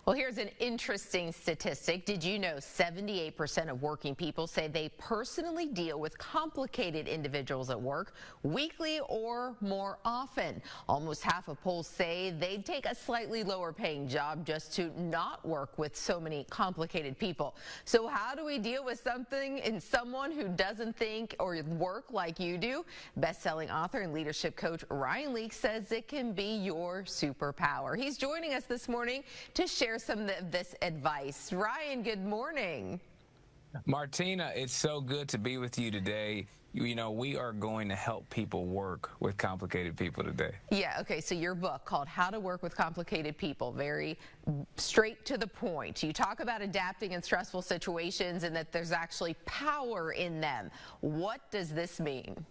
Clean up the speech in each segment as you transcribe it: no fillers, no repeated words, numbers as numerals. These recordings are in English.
Well, here's an interesting statistic. Did you know 78% of working people say they personally deal with complicated individuals at work weekly or more often? Almost half of polls say they'd take a slightly lower paying job just to not work with so many complicated people. So how do we deal with someone who doesn't think or work like you do? Best-selling author and leadership coach Ryan Leak says it can be your superpower. He's joining us this morning to share some of this advice. Ryan, good morning. Martina, it's so good to be with you today. You know, we are going to help people work with complicated people today. Yeah, okay, so your book called How to Work with Complicated People, very straight to the point. You talk about adapting in stressful situations and that there's actually power in them. What does this mean?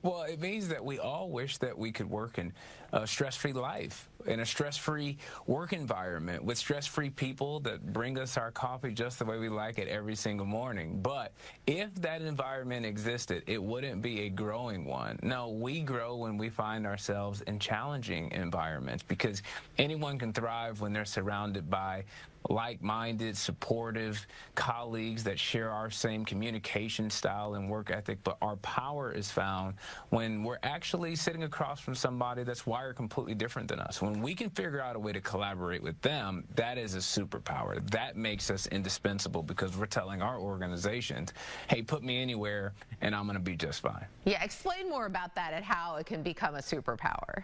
Well, it means that we all wish that we could work in a stress-free life, in a stress-free work environment, with stress-free people that bring us our coffee just the way we like it every single morning. But if that environment existed, it wouldn't be a growing one. No, we grow when we find ourselves in challenging environments, because anyone can thrive when they're surrounded by like-minded, supportive colleagues that share our same communication style and work ethic. But our power is found when we're actually sitting across from somebody that's wired completely different than us. When we can figure out a way to collaborate with them, that is a superpower. That makes us indispensable, because we're telling our organizations, hey, put me anywhere and I'm going to be just fine. Yeah, explain more about that and how it can become a superpower.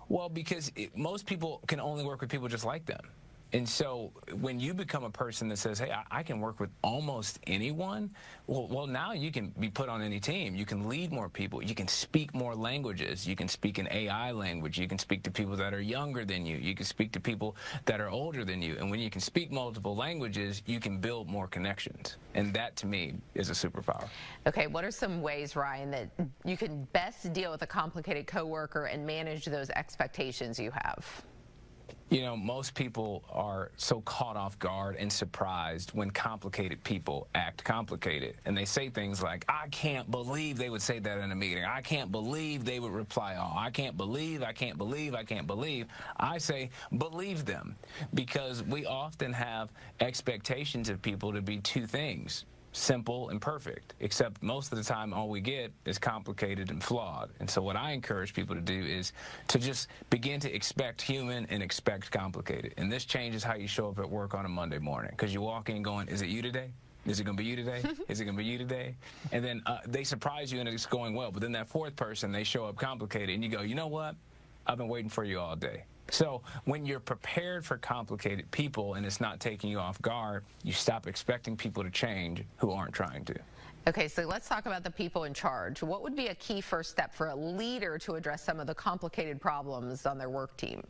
Well, because most people can only work with people just like them. And so when you become a person that says, hey, I can work with almost anyone, well, now you can be put on any team. You can lead more people. You can speak more languages. You can speak an AI language. You can speak to people that are younger than you. You can speak to people that are older than you. And when you can speak multiple languages, you can build more connections. And that, to me, is a superpower. Okay, what are some ways, Ryan, that you can best deal with a complicated coworker and manage those expectations you have? You know, most people are so caught off guard and surprised when complicated people act complicated. And they say things like, I can't believe they would say that in a meeting. I can't believe they would reply, oh, I can't believe, I can't believe, I can't believe. I say, believe them, because we often have expectations of people to be two things: simple and perfect, except most of the time all we get is complicated and flawed. And so what I encourage people to do is to just begin to expect human and expect complicated. And this changes how you show up at work on a Monday morning, because you walk in going, is it you today? Is it going to be you today? Is it going to be you today? And then they surprise you and it's going well. But then that fourth person, they show up complicated and you go, you know what? I've been waiting for you all day. So when you're prepared for complicated people and it's not taking you off guard, you stop expecting people to change who aren't trying to. Okay, so let's talk about the people in charge. What would be a key first step for a leader to address some of the complicated problems on their work team?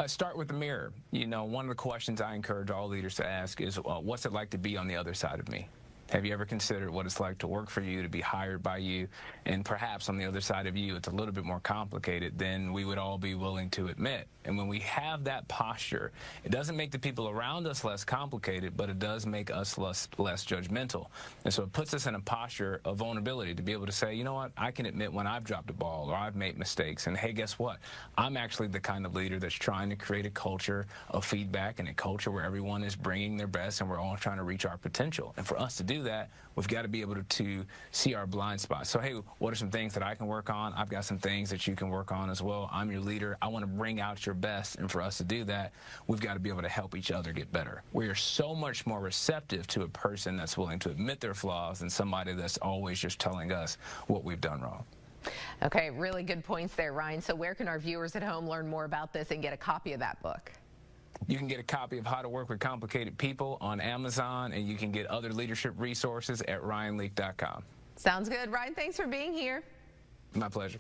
Start with the mirror. You know, one of the questions I encourage all leaders to ask is, what's it like to be on the other side of me? Have you ever considered what it's like to work for you, to be hired by you, and perhaps on the other side of you it's a little bit more complicated than we would all be willing to admit? And when we have that posture, it doesn't make the people around us less complicated, but it does make us less judgmental. And so it puts us in a posture of vulnerability to be able to say, you know what, I can admit when I've dropped a ball or I've made mistakes. And hey, guess what? I'm actually the kind of leader that's trying to create a culture of feedback and a culture where everyone is bringing their best and we're all trying to reach our potential. And for us to do that, we've got to be able to see our blind spots. So, hey, what are some things that I can work on? I've got some things that you can work on as well. I'm your leader. I want to bring out your best. And for us to do that, we've got to be able to help each other get better. We are so much more receptive to a person that's willing to admit their flaws than somebody that's always just telling us what we've done wrong. Okay, really good points there, Ryan. So where can our viewers at home learn more about this and get a copy of that book? You can get a copy of How to Work with Complicated People on Amazon, and you can get other leadership resources at ryanleak.com. Sounds good. Ryan, thanks for being here. My pleasure.